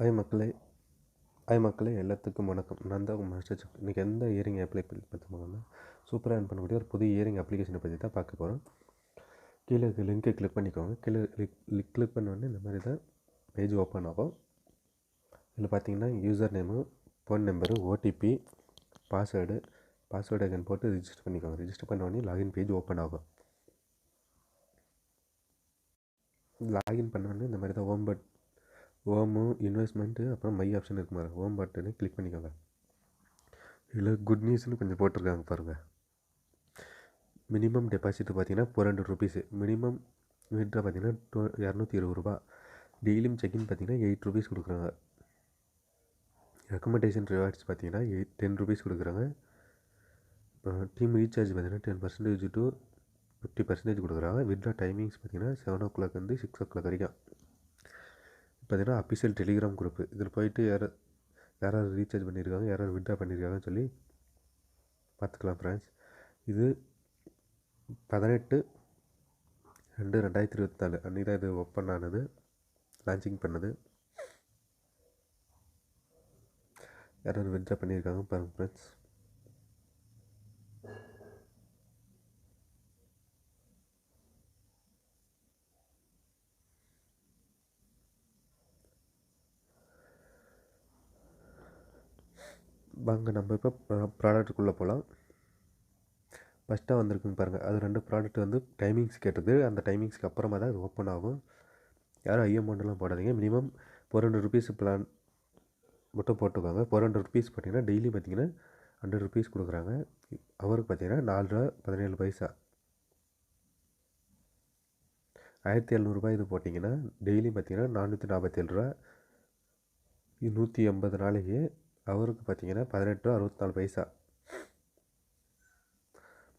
Hi மக்களே hi மக்களே எல்லாத்துக்கும் வணக்கம். நான் தான் உங்கள் மாஸ்டர் செஃப். இன்றைக்கி எந்த இயரிங் அப்ளை பார்த்துக்கோங்கன்னா சூப்பராக ஏர்ன் பண்ணக்கூடிய ஒரு புது இயரிங் அப்ளிகேஷனை பற்றி தான் பார்க்க போகிறோம். கீழே இருக்க லிங்க்கை கிளிக் பண்ணிக்கோங்க. கீழே கிளிக் பண்ணோடனே இந்த மாதிரி தான் பேஜ் ஓப்பன் ஆகும். இதில் பார்த்தீங்கன்னா user name, phone number, OTP, password அகன் போட்டு ரிஜிஸ்டர் பண்ணிக்கோங்க. ரிஜிஸ்டர் பண்ணோடனே லாகின் பேஜ் ஓப்பன் ஆகும். லாகின் பண்ணோடனே இந்த மாதிரி தான் ஹோமு, இன்வெஸ்ட்மெண்ட்டு, அப்புறம் மை ஆப்ஷன் இருக்கு பாருங்க. ஹோம் பட்டனை கிளிக் பண்ணிக்கோங்க. இதில் குட் நியூஸ்னு கொஞ்சம் போட்டிருக்காங்க பாருங்கள். மினிமம் டெபாசிட் பார்த்தீங்கன்னா 400 ருபீஸு. மினிமம் வித்ட்ரா பார்த்தீங்கன்னா 220 ரூபா. டெய்லியும் செக்இன் பார்த்தீங்கன்னா 8 ருபீஸ் கொடுக்குறாங்க. ரெக்கமெண்டேஷன் ரிவார்ட்ஸ் பார்த்தீங்கன்னா 10 ருபீஸ் கொடுக்குறாங்க. டீம் ரீசார்ஜ் பார்த்தீங்கன்னா 10% to 50% கொடுக்குறாங்க. வித்ட்ரா டைமிங்ஸ் பார்த்தீங்கன்னா 7 o'clock வந்து 6 o'clock வரைக்கும். பார்த்தீங்கன்னா அஃபிஷியல் டெலிகிராம் குரூப்பு. இதில் போயிட்டு யாராவது ரீசார்ஜ் பண்ணியிருக்காங்க, யாராவது வித்ட்ரா பண்ணியிருக்காங்கன்னு சொல்லி பார்த்துக்கலாம் ஃப்ரெண்ட்ஸ். இது 18/2/2024 அன்றைக்கி தான் இது ஓப்பன் ஆனது, லான்ச்சிங் பண்ணது. யாராவது வித்ட்ரா பண்ணியிருக்காங்க பாருங்கள் ஃப்ரெண்ட்ஸ். வாங்க நம்ம இப்போ ப்ராடக்ட்டுக்குள்ளே போகலாம். ஃபஸ்ட்டாக வந்திருக்குங்க பாருங்கள். அது 2 ப்ராடக்ட் வந்து டைமிங்ஸ் கேட்டது. அந்த டைமிங்ஸ்க்கு அப்புறமா தான் அது ஓப்பன் ஆகும். யாரும் ஐ அமௌண்ட்டெல்லாம் போடாதீங்க. மினிமம் 400 ருபீஸ் பிளான் மட்டும் போட்டுக்கோங்க. 400 ருபீஸ் பார்த்தீங்கன்னா டெய்லி பார்த்தீங்கன்னா 100 ருபீஸ் கொடுக்குறாங்க. அவருக்கு பார்த்தீங்கன்னா 4.17 1700 இது போட்டிங்கன்னா டெய்லி பார்த்தீங்கன்னா 447 ரூபா. இது 180 நாளைக்கு. அவருக்கு பார்த்தீங்கன்னா 18.64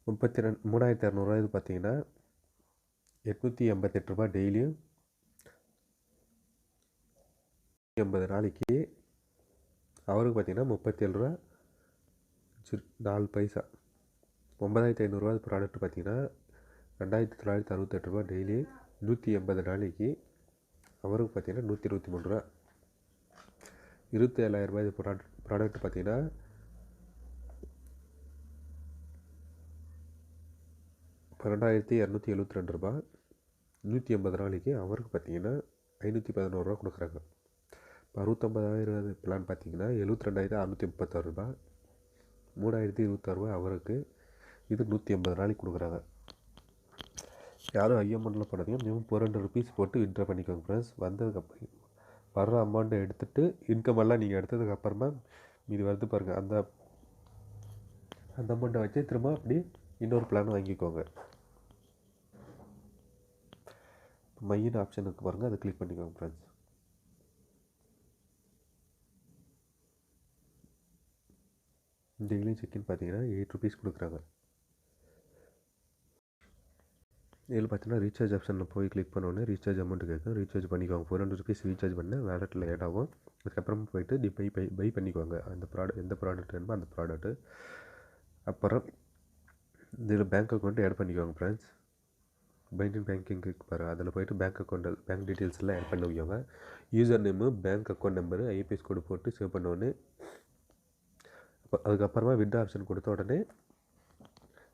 32,200 இது பார்த்தீங்கன்னா 888 ரூபா டெய்லியும் 80 நாளைக்கு. அவருக்கு பார்த்தீங்கன்னா 37 ரூபா 4 9,500 ப்ராடக்ட் பார்த்தீங்கன்னா 2,968 ரூபா டெய்லி 180 நாளைக்கு. அவருக்கு பார்த்தீங்கன்னா 123 ரூபா. 27,000 இது ப்ராடக்ட் பார்த்தீங்கன்னா 12,272 ரூபா 180 நாளைக்கு. அவருக்கு பார்த்தீங்கன்னா 511 ரூபா கொடுக்குறாங்க. 69,000 பிளான் பார்த்தீங்கன்னா 72,636 ரூபா 3,026 ரூபா அவருக்கு. இது 180 நாளைக்கு கொடுக்குறாங்க. யாரும் ஐ அமௌண்ட்டில் போடாதீங்க. மினிமம் 400 ருபீஸ் போட்டு வித்ட்ரா பண்ணிக்கோங்க ஃப்ரெண்ட்ஸ். வந்ததுக்கப்புறம் வர்ற அமௌண்ட்டை எடுத்துகிட்டு இன்கம் எல்லாம் நீங்கள் எடுத்ததுக்கப்புறமா இது வருது பாருங்கள். அந்த அமௌண்ட்டை வச்சு திரும்ப அப்படி இன்னொரு பிளான் வாங்கிக்கோங்க. மையின் ஆப்ஷன் இருக்குது பாருங்கள், அதை கிளிக் பண்ணிக்கோங்க ஃப்ரெண்ட்ஸ். டெய்லியும் செக்இன் பார்த்தீங்கன்னா 8 ருபீஸ் கொடுக்குறாங்க. இதில் பார்த்தீங்கன்னா ரீசார்ஜ் ஆப்ஷனில் போய் கிளிக் பண்ணோன்னே ரீசார்ஜ் அமௌண்ட்டு கேட்கும். ரீசார்ஜ் பண்ணிக்கோங்க. 400 ருபீஸ் ரீசார்ஜ் பண்ண வேலெட்டில் ஆட் ஆகும். அதுக்கப்புறம் போய்ட்டு பை பண்ணிக்கோங்க. அந்த எந்த ப்ராடக்ட் வேணுமோ அந்த ப்ராடக்ட்டு. அப்புறம் இதில் பேங்க் அக்கௌண்ட்டு ஆட் பண்ணிக்கோங்க ஃப்ரெண்ட்ஸ். பைண்டிங் பேங்கிங் பாரு, அதில் போய்ட்டு பேங்க் டீட்டெயில்ஸ் எல்லாம் ஆட் பண்ணி வைக்கோங்க. User name, bank account number, IPS code போட்டு சேவ் பண்ணோடனே அதுக்கப்புறமா வித்ட்ரா ஆப்ஷன் கொடுத்த உடனே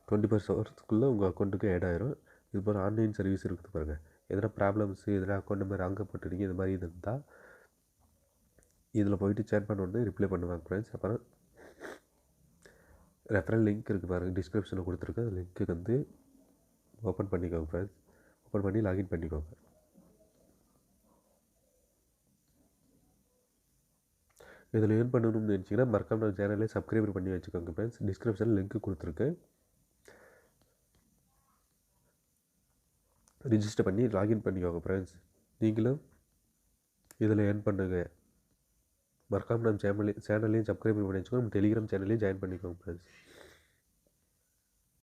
24 ஹவர்ஸ்க்குள்ளே உங்கள் அக்கௌண்ட்டுக்கு ஆட் ஆயிரும். இது போல் ஆன்லைன் சர்வீஸ் இருக்குது பாருங்கள். எதனா ப்ராப்ளம்ஸு, எதனா அக்கௌண்ட் நம்பர் அங்கே போட்டுட்டீங்க, இது மாதிரி இருந்தால் இதில் போய்ட்டு சேட் பண்ண உடனே ரிப்ளை பண்ணுவாங்க ஃப்ரெண்ட்ஸ். அப்புறம் ரெஃபரல் லிங்க் இருக்குது பாருங்கள், டிஸ்கிரிப்ஷனில் கொடுத்துருக்கேன். லிங்க்கு வந்து ஓப்பன் பண்ணிக்கோங்க ஃப்ரெண்ட்ஸ். ஓப்பன் பண்ணி லாகின் பண்ணிக்கோங்க. இதில் ஏர்ன் பண்ணணும்னு நினச்சிங்கன்னா மறக்காம நம்ம சேனலே சப்ஸ்கிரைப் பண்ணி வச்சுக்கோங்க ஃப்ரெண்ட்ஸ். டிஸ்கிரிப்ஷனில் லிங்க்கு கொடுத்துருக்கேன். ரிஜிஸ்டர் பண்ணி லாகின் பண்ணிக்கோங்க ஃப்ரெண்ட்ஸ். நீங்களும் இதில் ஏர்ன் பண்ணுங்க. மறக்காமல் நம்ம சேனலையும் சப்ஸ்கிரைப் பண்ணி வச்சுக்கோங்க. நம்ம டெலிகிராம் சேனலையும் ஜாயின் பண்ணிக்கோங்க ஃப்ரெண்ட்ஸ்.